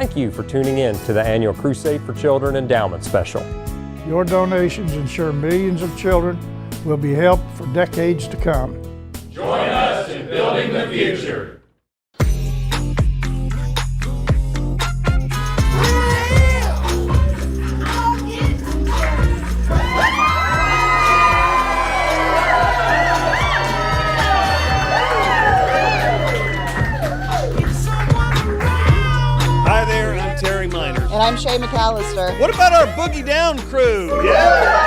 Thank you for tuning in to the annual Crusade for Children Endowment Special. Your donations ensure millions of children will be helped for decades to come. Join us in building the future. And I'm Shay McAllister. What about our Boogie Down crew? Yeah!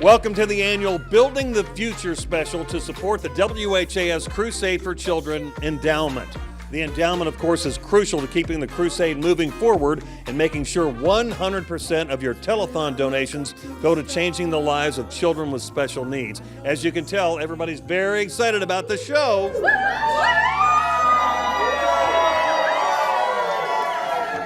Welcome to the annual Building the Future special to support the WHAS Crusade for Children Endowment. The endowment, of course, is crucial to keeping the crusade moving forward and making sure 100% of your telethon donations go to changing the lives of children with special needs. As you can tell, everybody's very excited about the show.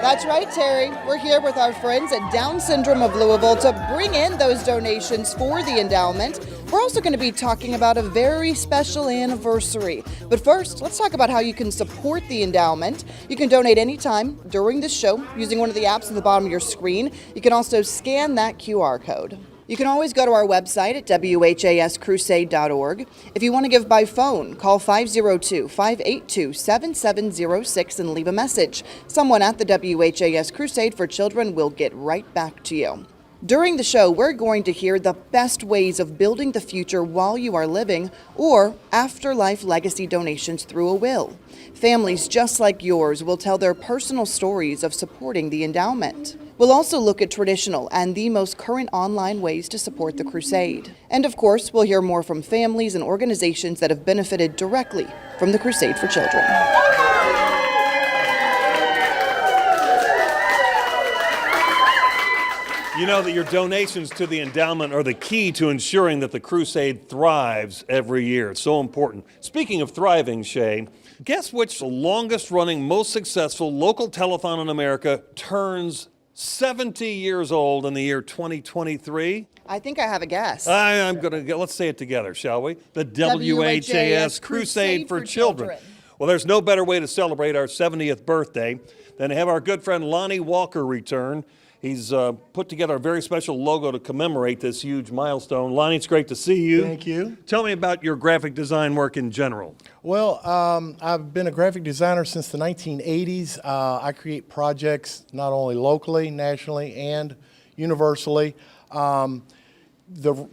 That's right, Terry. We're here with our friends at Down Syndrome of Louisville to bring in those donations for the endowment. We're also going to be talking about a very special anniversary. But first, let's talk about how you can support the endowment. You can donate anytime during this show using one of the apps at the bottom of your screen. You can also scan that QR code. You can always go to our website at WHAScrusade.org. If you want to give by phone, call 502-582-7706 and leave a message. Someone at the WHAS Crusade for Children will get right back to you. During the show, we're going to hear the best ways of building the future while you are living or afterlife legacy donations through a will. Families just like yours will tell their personal stories of supporting the endowment. We'll also look at traditional and the most current online ways to support the crusade. And of course, we'll hear more from families and organizations that have benefited directly from the Crusade for Children. You know that your donations to the endowment are the key to ensuring that the crusade thrives every year. It's so important. Speaking of thriving, Shay, guess which longest running, most successful local telethon in America turns 70 years old in the year 2023? I think I have a guess. I'm going to let's say it together, shall we? The WHAS Crusade for Children. Well, there's no better way to celebrate our 70th birthday than to have our good friend Lonnie Walker return. He's put together a very special logo to commemorate this huge milestone. Lonnie, it's great to see you. Thank you. Tell me about your graphic design work in general. Well, I've been a graphic designer since the 1980s. I create projects not only locally, nationally, and universally. The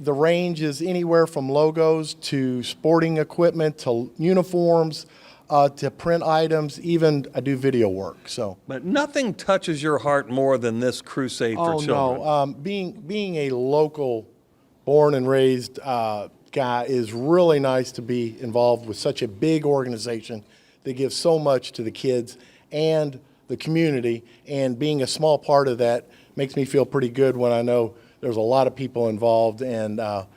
range is anywhere from logos to sporting equipment to uniforms, to print items, even I do video work. But nothing touches your heart more than this Crusade for Children. No, being a local, born and raised guy is really nice to be involved with such a big organization that gives so much to the kids and the community. And being a small part of that makes me feel pretty good when I know there's a lot of people involved, and I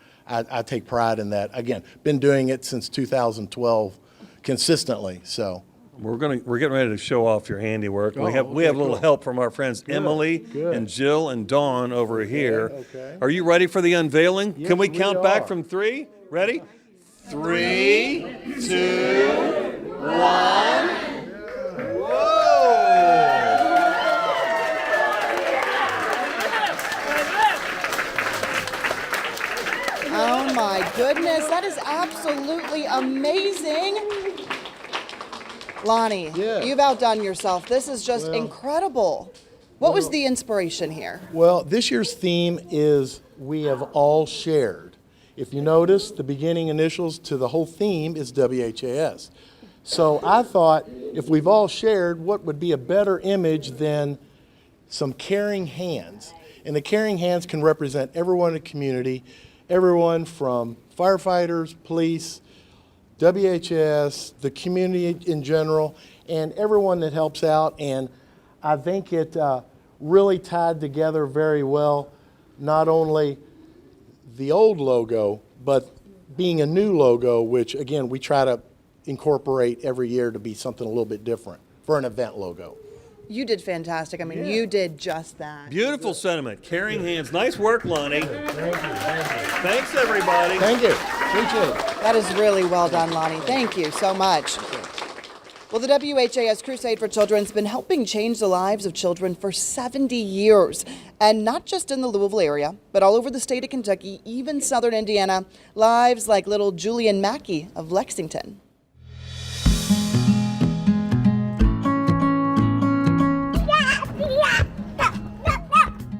take pride in that. Again, been doing it since 2012. Consistently, so we're getting ready to show off your handiwork. We have a little help from our friends Emily and Jill and Dawn over here. Okay. Are you ready for the unveiling? Yes, Can we count back are. from 3? Ready? 3, 2, 1. Whoa! Oh my goodness, that is absolutely amazing. Lonnie, you've outdone yourself. This is just incredible. What was the inspiration here? Well, this year's theme is We Have All Shared. If you notice, the beginning initials to the whole theme is WHAS. So I thought, if we've all shared, what would be a better image than some caring hands? And the caring hands can represent everyone in the community, everyone from firefighters, police, WHAS, the community in general, and everyone that helps out. And I think it really tied together very well, not only the old logo, but being a new logo, which again, we try to incorporate every year to be something a little bit different for an event logo. You did fantastic. I mean, you did just that. Beautiful sentiment. Caring hands. Nice work, Lonnie. Thank you. Thanks, everybody. Thank you. Appreciate it. That is really well done, Lonnie. Thank you so much. Well, the WHAS Crusade for Children's been helping change the lives of children for 70 years. And not just in the Louisville area, but all over the state of Kentucky, even southern Indiana, lives like little Julian Mackey of Lexington.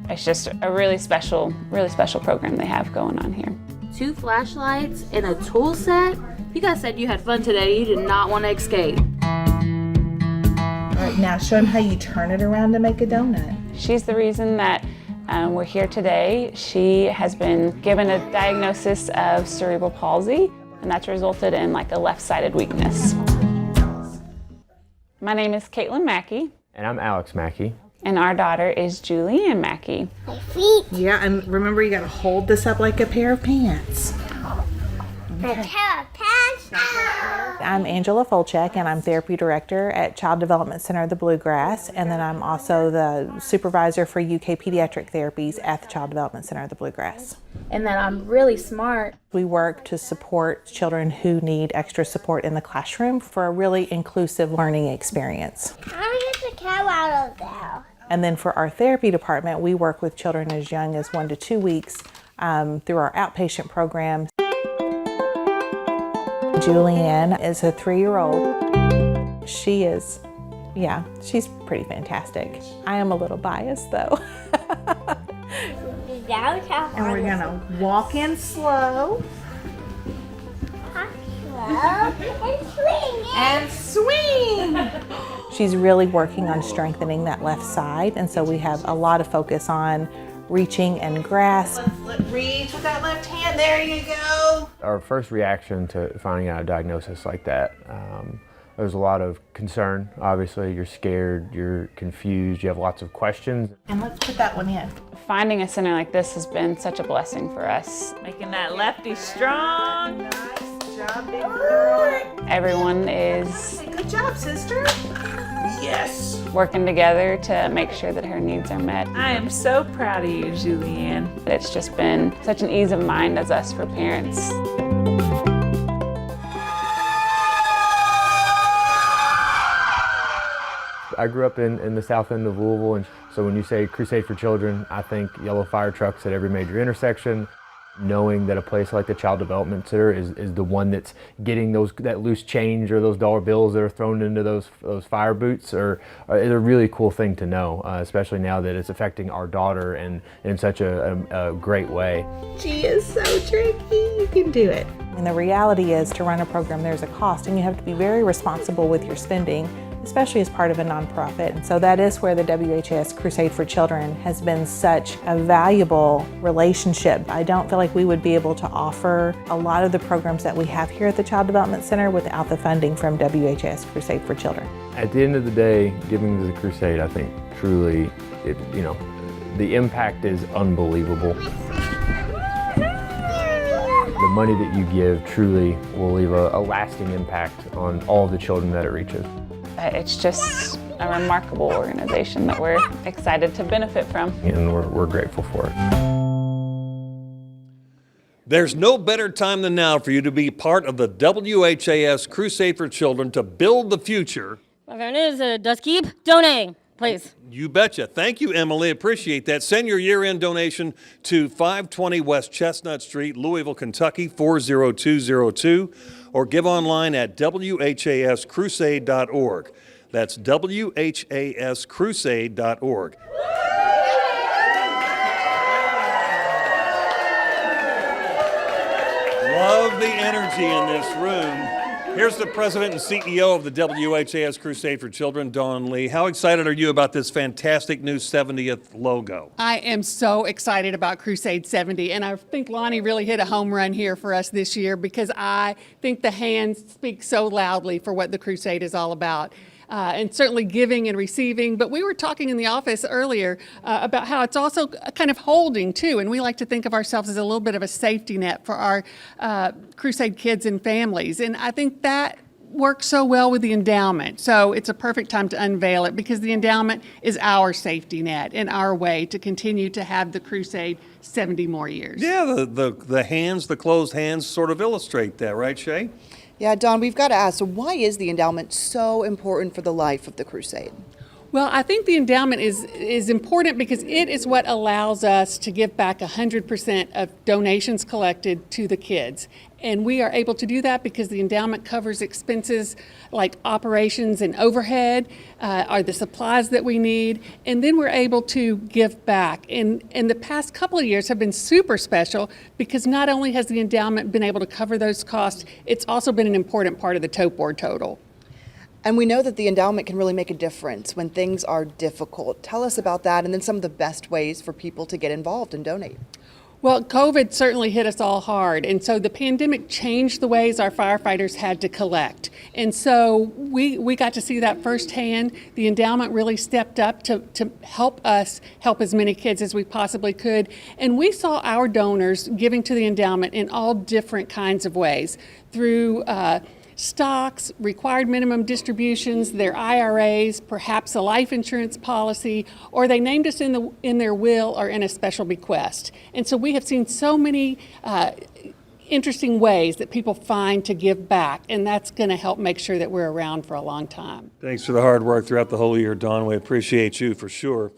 It's just a really special program they have going on here. 2 flashlights and a tool set. You guys said you had fun today. You did not want to escape. All right, now show him how you turn it around to make a donut. She's the reason that we're here today. She has been given a diagnosis of cerebral palsy, and that's resulted in like a left-sided weakness. My name is Caitlin Mackey. And I'm Alex Mackey. And our daughter is Julianne Mackey. My feet. Yeah, and remember you gotta hold this up like a pair of pants. A pair of pants. I'm Angela Folchek, and I'm Therapy Director at Child Development Center of the Bluegrass, and then I'm also the Supervisor for UK Pediatric Therapies at the Child Development Center of the Bluegrass. And then I'm really smart. We work to support children who need extra support in the classroom for a really inclusive learning experience. How do you get the cow out of there? And then for our therapy department, we work with children as young as 1 to 2 weeks through our outpatient programs. Julianne is a 3-year-old. She's pretty fantastic. I am a little biased though. And we're gonna walk in slow. And swing. She's really working on strengthening that left side, and so we have a lot of focus on reaching and grasp. Reach with that left hand, there you go. Our first reaction to finding out a diagnosis like that, there's a lot of concern. Obviously, you're scared, you're confused, you have lots of questions. And let's put that one in. Finding a center like this has been such a blessing for us. Making that lefty strong. Nice job, big girl. Everyone is Good job, sister. Yes. working together to make sure that her needs are met. I am so proud of you, Julianne. It's just been such an ease of mind as us for parents. I grew up in the south end of Louisville, and so when you say Crusade for Children, I think yellow fire trucks at every major intersection. Knowing that a place like the Child Development Center is the one that's getting that loose change or those dollar bills that are thrown into those fire boots is a really cool thing to know, especially now that it's affecting our daughter in such a great way. She is so tricky. You can do it. And the reality is, to run a program, there's a cost, and you have to be very responsible with your spending, especially as part of a nonprofit. And so that is where the WHAS Crusade for Children has been such a valuable relationship. I don't feel like we would be able to offer a lot of the programs that we have here at the Child Development Center without the funding from WHAS Crusade for Children. At the end of the day, giving to the Crusade, I think truly, the impact is unbelievable. The money that you give truly will leave a lasting impact on all the children that it reaches. It's just a remarkable organization that we're excited to benefit from. And we're grateful for it. There's no better time than now for you to be part of the WHAS Crusade for Children to build the future. My friend is just keep donating, please. You betcha. Thank you, Emily. Appreciate that. Send your year-end donation to 520 West Chestnut Street, Louisville, Kentucky, 40202, or give online at WHAScrusade.org. That's WHAScrusade.org. Love the energy in this room. Here's the president and CEO of the WHAS Crusade for Children, Dawn Lee. How excited are you about this fantastic new 70th logo? I am so excited about Crusade 70, and I think Lonnie really hit a home run here for us this year, because I think the hands speak so loudly for what the Crusade is all about. And certainly giving and receiving. But we were talking in the office earlier about how it's also kind of holding too. And we like to think of ourselves as a little bit of a safety net for our Crusade kids and families. And I think that works so well with the endowment. So it's a perfect time to unveil it, because the endowment is our safety net and our way to continue to have the Crusade 70 more years. Yeah, the hands, the closed hands sort of illustrate that, right, Shay? Yeah, Don, we've got to ask, so why is the endowment so important for the life of the Crusade? Well, I think the endowment is important because it is what allows us to give back 100% of donations collected to the kids. And we are able to do that because the endowment covers expenses like operations and overhead, are the supplies that we need, and then we're able to give back. And the past couple of years have been super special because not only has the endowment been able to cover those costs, it's also been an important part of the tote board total. And we know that the endowment can really make a difference when things are difficult. Tell us about that and then some of the best ways for people to get involved and donate. Well, COVID certainly hit us all hard, and so the pandemic changed the ways our firefighters had to collect. And so we got to see that firsthand. The endowment really stepped up to help us help as many kids as we possibly could. And we saw our donors giving to the endowment in all different kinds of ways, through stocks, required minimum distributions, their IRAs, perhaps a life insurance policy, or they named us in their will or in a special bequest. And so we have seen so many interesting ways that people find to give back, and that's going to help make sure that we're around for a long time. Thanks for the hard work throughout the whole year, Dawn. We appreciate you for sure.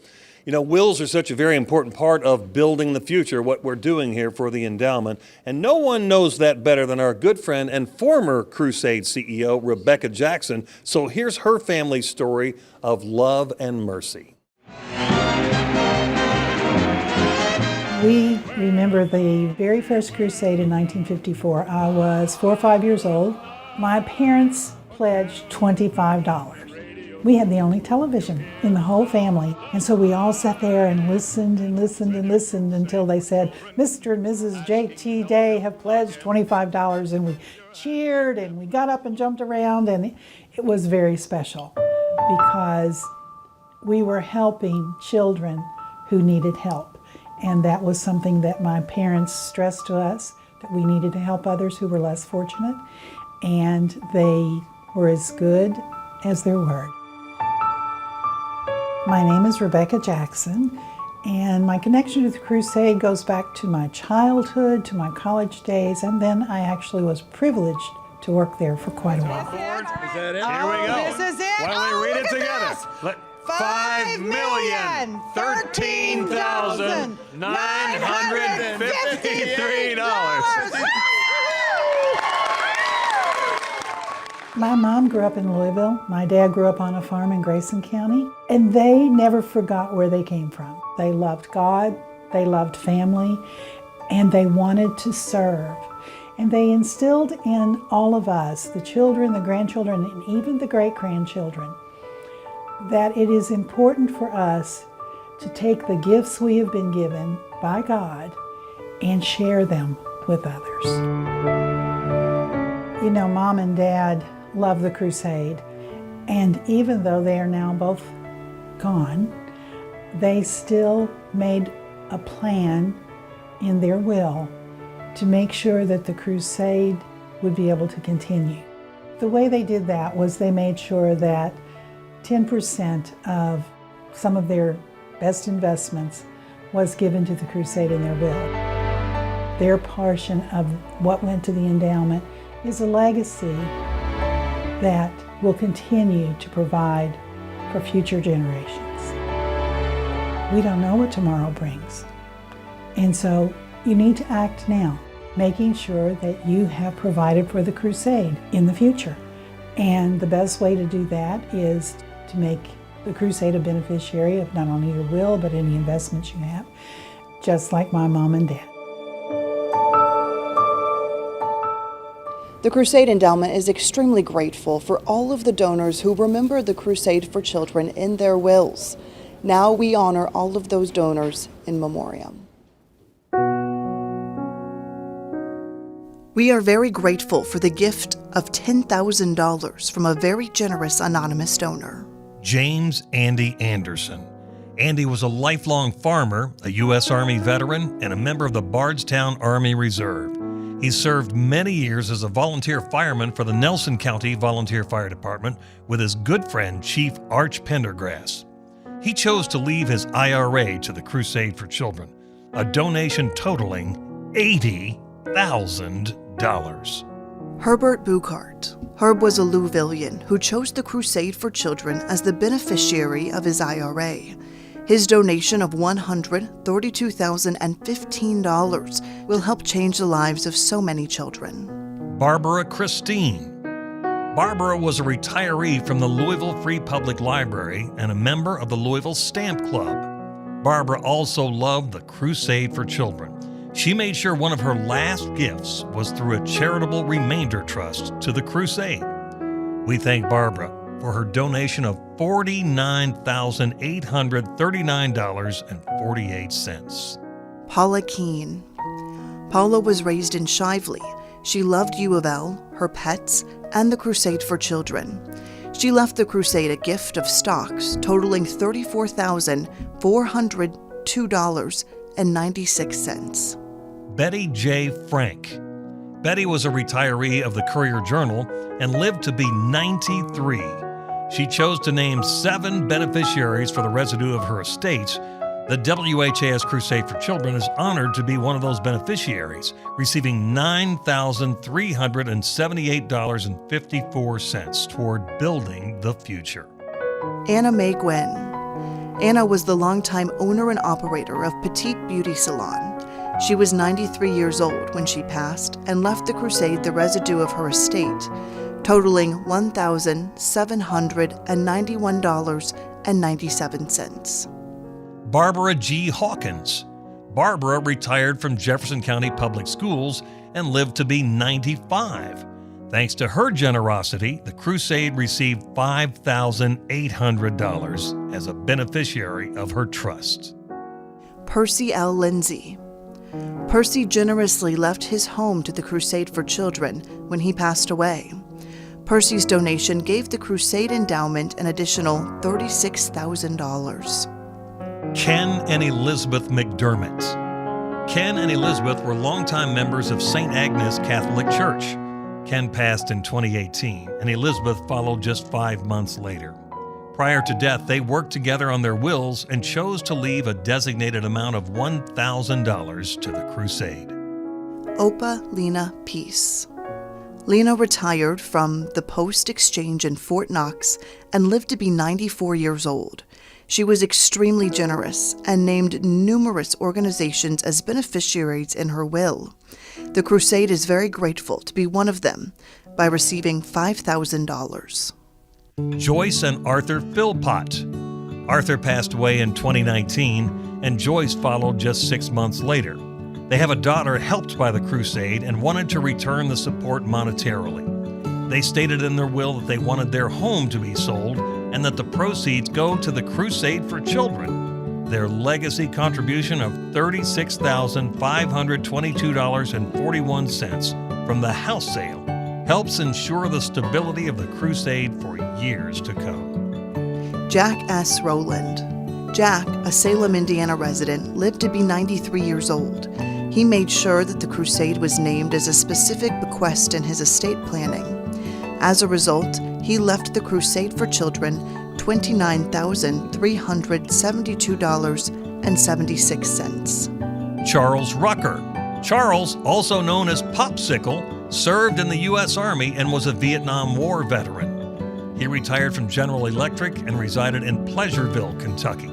You know, wills are such a very important part of building the future, what we're doing here for the endowment. And no one knows that better than our good friend and former Crusade CEO, Rebecca Jackson. So here's her family's story of love and mercy. We remember the very first crusade in 1954. I was 4 or 5 years old. My parents pledged $25. We had the only television in the whole family, and so we all sat there and listened and listened and listened until they said, Mr. and Mrs. J.T. Day have pledged $25, and we cheered and we got up and jumped around, and it was very special because we were helping children who needed help, and that was something that my parents stressed to us, that we needed to help others who were less fortunate, and they were as good as their word. My name is Rebecca Jackson, and my connection to the Crusade goes back to my childhood, to my college days, and then I actually was privileged to work there for quite a while. Is that it? Here we go. This is it. Why don't we read it together? $5,013,953. My mom grew up in Louisville. My dad grew up on a farm in Grayson County, and they never forgot where they came from. They loved God, they loved family, and they wanted to serve. And they instilled in all of us, the children, the grandchildren, and even the great-grandchildren, that it is important for us to take the gifts we have been given by God and share them with others. You know, Mom and Dad love the Crusade, and even though they are now both gone, they still made a plan in their will to make sure that the Crusade would be able to continue. The way they did that was they made sure that 10% of some of their best investments was given to the Crusade in their will. Their portion of what went to the endowment is a legacy that will continue to provide for future generations. We don't know what tomorrow brings. And so you need to act now, making sure that you have provided for the Crusade in the future. And the best way to do that is to make the Crusade a beneficiary of not only your will, but any investments you have, just like my mom and dad. The Crusade Endowment is extremely grateful for all of the donors who remember the Crusade for Children in their wills. Now we honor all of those donors in memoriam. We are very grateful for the gift of $10,000 from a very generous anonymous donor. James Andy Anderson. Andy was a lifelong farmer, a U.S. Army veteran, and a member of the Bardstown Army Reserve. He served many years as a volunteer fireman for the Nelson County Volunteer Fire Department with his good friend Chief Arch Pendergrass. He chose to leave his IRA to the Crusade for Children, a donation totaling $80,000. Herbert Buchart. Herb was a Louisvillian who chose the Crusade for Children as the beneficiary of his IRA. His donation of $132,015 will help change the lives of so many children. Barbara Christine. Barbara was a retiree from the Louisville Free Public Library and a member of the Louisville Stamp Club. Barbara also loved the Crusade for Children. She made sure one of her last gifts was through a charitable remainder trust to the Crusade. We thank Barbara for her donation of $49,839.48. Paula Keene. Paula was raised in Shively. She loved U of L, her pets, and the Crusade for Children. She left the Crusade a gift of stocks totaling $34,402.96. Betty J. Frank. Betty was a retiree of the Courier-Journal and lived to be 93. She chose to name 7 beneficiaries for the residue of her estate. The WHAS Crusade for Children is honored to be one of those beneficiaries, receiving $9,378.54 toward building the future. Anna Mae Gwynn. Anna was the longtime owner and operator of Petite Beauty Salon. She was 93 years old when she passed and left the Crusade the residue of her estate, totaling $1,791.97. Barbara G. Hawkins. Barbara retired from Jefferson County Public Schools and lived to be 95. Thanks to her generosity, the Crusade received $5,800 as a beneficiary of her trust. Percy L. Lindsay. Percy generously left his home to the Crusade for Children when he passed away. Percy's donation gave the Crusade Endowment an additional $36,000. Ken and Elizabeth McDermott. Ken and Elizabeth were longtime members of St. Agnes Catholic Church. Ken passed in 2018, and Elizabeth followed just 5 months later. Prior to death, they worked together on their wills and chose to leave a designated amount of $1,000 to the Crusade. Opa Lena Peace. Lena retired from the Post Exchange in Fort Knox and lived to be 94 years old. She was extremely generous and named numerous organizations as beneficiaries in her will. The Crusade is very grateful to be one of them by receiving $5,000. Joyce and Arthur Philpott. Arthur passed away in 2019, and Joyce followed just 6 months later. They have a daughter helped by the Crusade and wanted to return the support monetarily. They stated in their will that they wanted their home to be sold and that the proceeds go to the Crusade for Children. Their legacy contribution of $36,522.41 from the house sale helps ensure the stability of the Crusade for years to come. Jack S. Rowland. Jack, a Salem, Indiana resident, lived to be 93 years old. He made sure that the Crusade was named as a specific bequest in his estate planning. As a result, he left the Crusade for Children $29,372.76. Charles Rucker. Charles, also known as Popsicle, served in the U.S. Army and was a Vietnam War veteran. He retired from General Electric and resided in Pleasureville, Kentucky.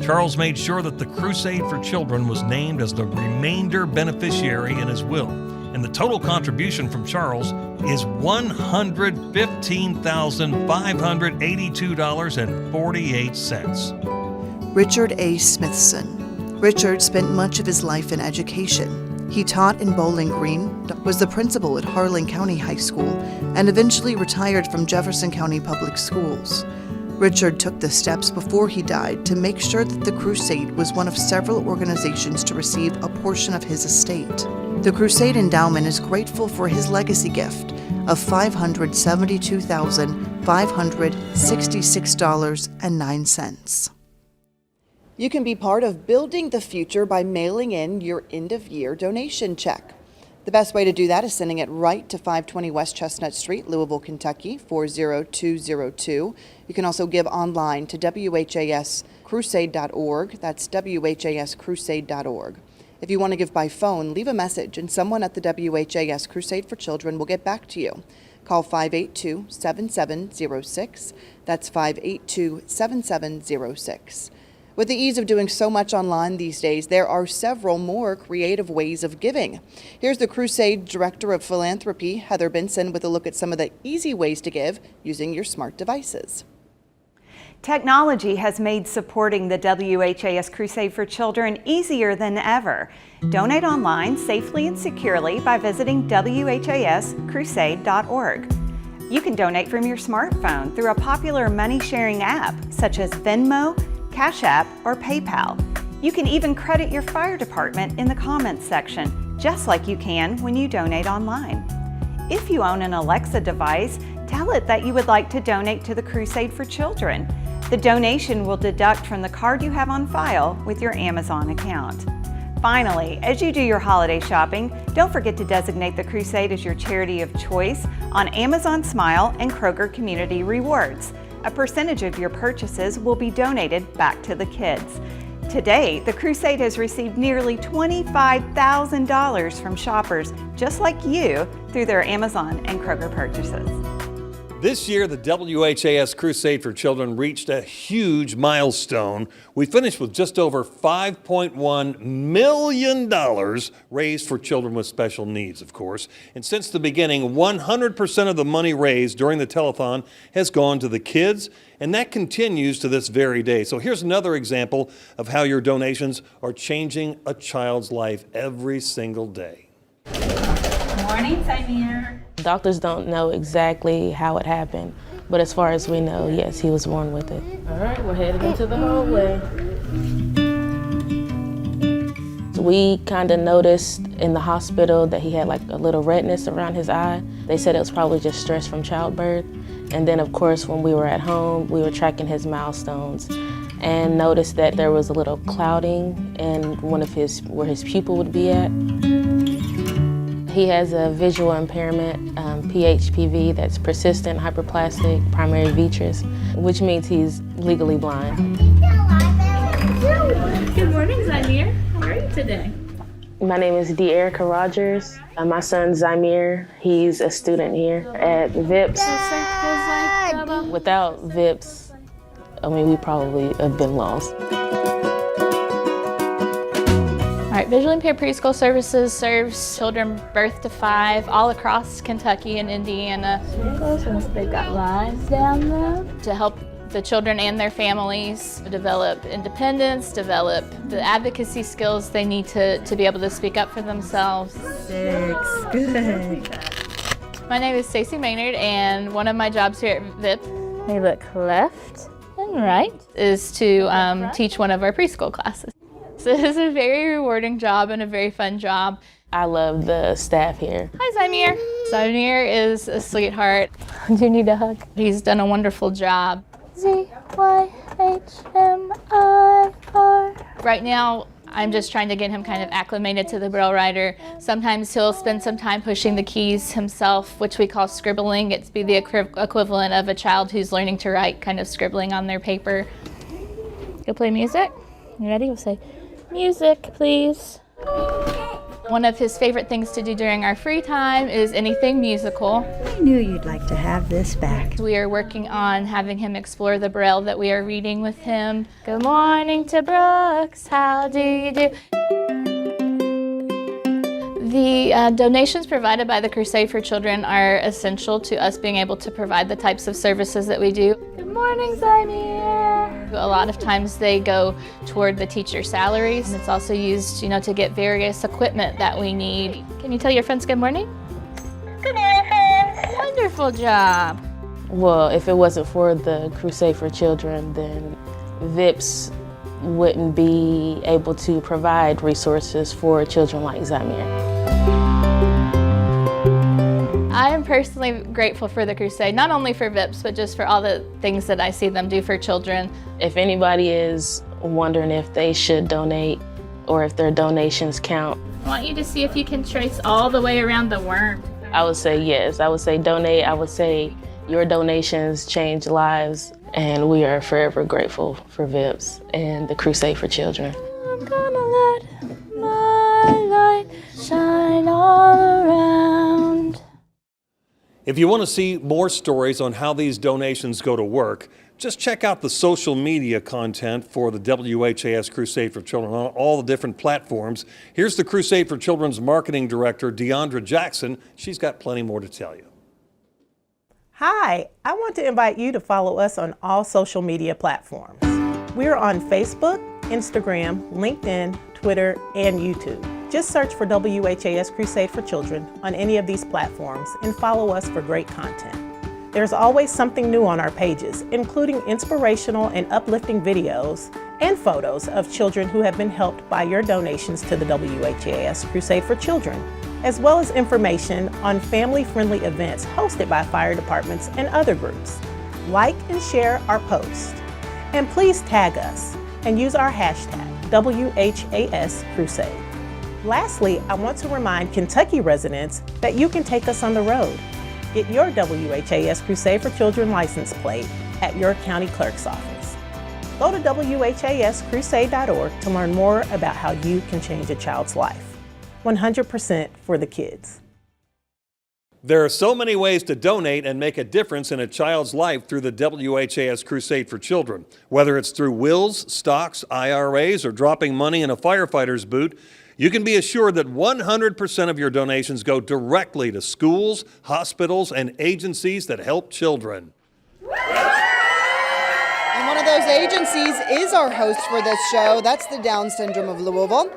Charles made sure that the Crusade for Children was named as the remainder beneficiary in his will, and the total contribution from Charles is $115,582.48. Richard A. Smithson. Richard spent much of his life in education. He taught in Bowling Green, was the principal at Harlan County High School, and eventually retired from Jefferson County Public Schools. Richard took the steps before he died to make sure that the Crusade was one of several organizations to receive a portion of his estate. The Crusade Endowment is grateful for his legacy gift of $572,566.09. You can be part of building the future by mailing in your end-of-year donation check. The best way to do that is sending it right to 520 West Chestnut Street, Louisville, Kentucky, 40202. You can also give online to WHAScrusade.org. That's WHAScrusade.org. If you want to give by phone, leave a message and someone at the WHAS Crusade for Children will get back to you. Call 582-7706. That's 582-7706. With the ease of doing so much online these days, there are several more creative ways of giving. Here's the Crusade Director of Philanthropy, Heather Benson, with a look at some of the easy ways to give using your smart devices. Technology has made supporting the WHAS Crusade for Children easier than ever. Donate online safely and securely by visiting WHAScrusade.org. You can donate from your smartphone through a popular money-sharing app such as Venmo, Cash App, or PayPal. You can even credit your fire department in the comments section, just like you can when you donate online. If you own an Alexa device, tell it that you would like to donate to the Crusade for Children. The donation will deduct from the card you have on file with your Amazon account. Finally, as you do your holiday shopping, don't forget to designate the Crusade as your charity of choice on Amazon Smile and Kroger Community Rewards. A percentage of your purchases will be donated back to the kids. Today, the Crusade has received nearly $25,000 from shoppers just like you through their Amazon and Kroger purchases. This year, the WHAS Crusade for Children reached a huge milestone. We finished with just over $5.1 million raised for children with special needs, of course. And since the beginning, 100% of the money raised during the telethon has gone to the kids, and that continues to this very day. So here's another example of how your donations are changing a child's life every single day. Good morning, Samir. Doctors don't know exactly how it happened, but as far as we know, yes, he was born with it. All right, we're headed into the hallway. So we kind of noticed in the hospital that he had like a little redness around his eye. They said it was probably just stress from childbirth. And then of course, when we were at home, we were tracking his milestones and noticed that there was a little clouding in where his pupil would be at. He has a visual impairment, PHPV, that's persistent hyperplastic primary vitreous, which means he's legally blind. Good morning, Zamir. How are you today? My name is Erica Rogers. My son Zamir, he's a student here at VIPS. Without VIPS, we probably have been lost. All right, Visually Impaired Preschool Services serves children birth to 5 all across Kentucky and Indiana. They've got lines down there. To help the children and their families develop independence, develop the advocacy skills they need to be able to speak up for themselves. 6, good. My name is Stacey Maynard, and one of my jobs here at VIP, They look left and right, is to teach one of our preschool classes. So this is a very rewarding job and a very fun job. I love the staff here. Hi, Zamir. Zamir is a sweetheart. Do you need a hug? He's done a wonderful job. Z-Y-H-M-I-R. Right now, I'm just trying to get him kind of acclimated to the Braille writer. Sometimes he'll spend some time pushing the keys himself, which we call scribbling. It's the equivalent of a child who's learning to write, kind of scribbling on their paper. Go play music. You ready? We'll say, music, please. One of his favorite things to do during our free time is anything musical. I knew you'd like to have this back. We are working on having him explore the Braille that we are reading with him. Good morning to Brooks, how do you do? The donations provided by the Crusade for Children are essential to us being able to provide the types of services that we do. Good morning, Zamir. A lot of times they go toward the teacher salaries. It's also used, to get various equipment that we need. Can you tell your friends good morning? Good morning, friends. Wonderful job. Well, if it wasn't for the Crusade for Children, then VIPS wouldn't be able to provide resources for children like Zamir. I am personally grateful for the Crusade, not only for VIPS, but just for all the things that I see them do for children. If anybody is wondering if they should donate or if their donations count, I want you to see if you can trace all the way around the worm. I would say yes. I would say donate. I would say your donations change lives, and we are forever grateful for VIPS and the Crusade for Children. I'm gonna let my all around. If you want to see more stories on how these donations go to work, just check out the social media content for the WHAS Crusade for Children on all the different platforms. Here's the Crusade for Children's marketing director, Deandra Jackson. She's got plenty more to tell you. Hi, I want to invite you to follow us on all social media platforms. We're on Facebook, Instagram, LinkedIn, Twitter, and YouTube. Just search for WHAS Crusade for Children on any of these platforms and follow us for great content. There's always something new on our pages, including inspirational and uplifting videos and photos of children who have been helped by your donations to the WHAS Crusade for Children, as well as information on family-friendly events hosted by fire departments and other groups. Like and share our posts. And please tag us and use our hashtag, WHAS Crusade. Lastly, I want to remind Kentucky residents that you can take us on the road. Get your WHAS Crusade for Children license plate at your county clerk's office. Go to WHAScrusade.org to learn more about how you can change a child's life. 100% for the kids. There are so many ways to donate and make a difference in a child's life through the WHAS Crusade for Children. Whether it's through wills, stocks, IRAs, or dropping money in a firefighter's boot, you can be assured that 100% of your donations go directly to schools, hospitals, and agencies that help children. And one of those agencies is our host for this show. That's the Down Syndrome of Louisville.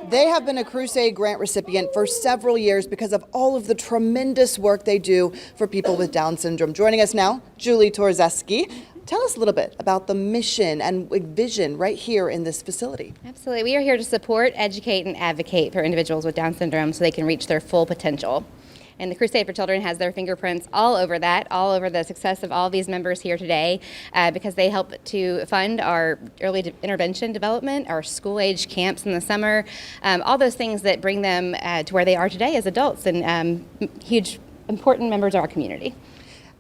They have been a Crusade grant recipient for several years because of all of the tremendous work they do for people with Down syndrome. Joining us now, Julie Torzeski. Tell us a little bit about the mission and vision right here in this facility. Absolutely. We are here to support, educate, and advocate for individuals with Down syndrome so they can reach their full potential. And the Crusade for Children has their fingerprints all over that, all over the success of all these members here today, because they help to fund our early intervention development, our school-age camps in the summer, all those things that bring them to where they are today as adults and huge, important members of our community.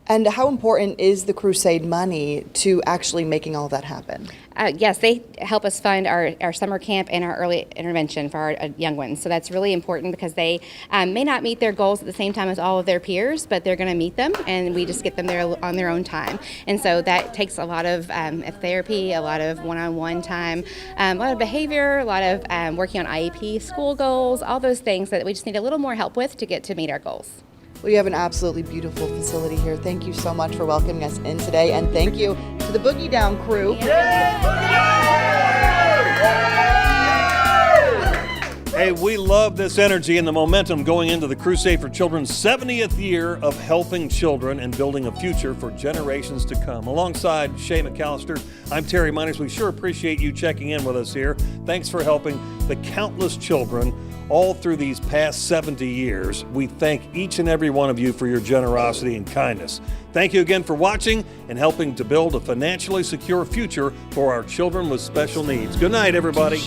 And how important is the Crusade money to actually making all that happen? Yes, they help us fund our summer camp and our early intervention for our young ones. So that's really important because they may not meet their goals at the same time as all of their peers, but they're going to meet them, and we just get them there on their own time. And so that takes a lot of therapy, a lot of one-on-one time, a lot of behavior, a lot of working on IEP, school goals, all those things that we just need a little more help with to get to meet our goals. Well, you have an absolutely beautiful facility here. Thank you so much for welcoming us in today, and thank you to the Boogie Down crew. Hey, we love this energy and the momentum going into the Crusade for Children's 70th year of helping children and building a future for generations to come. Alongside Shay McAllister, I'm Terry Miners. We sure appreciate you checking in with us here. Thanks for helping the countless children all through these past 70 years. We thank each and every one of you for your generosity and kindness. Thank you again for watching and helping to build a financially secure future for our children with special needs. Good night, everybody.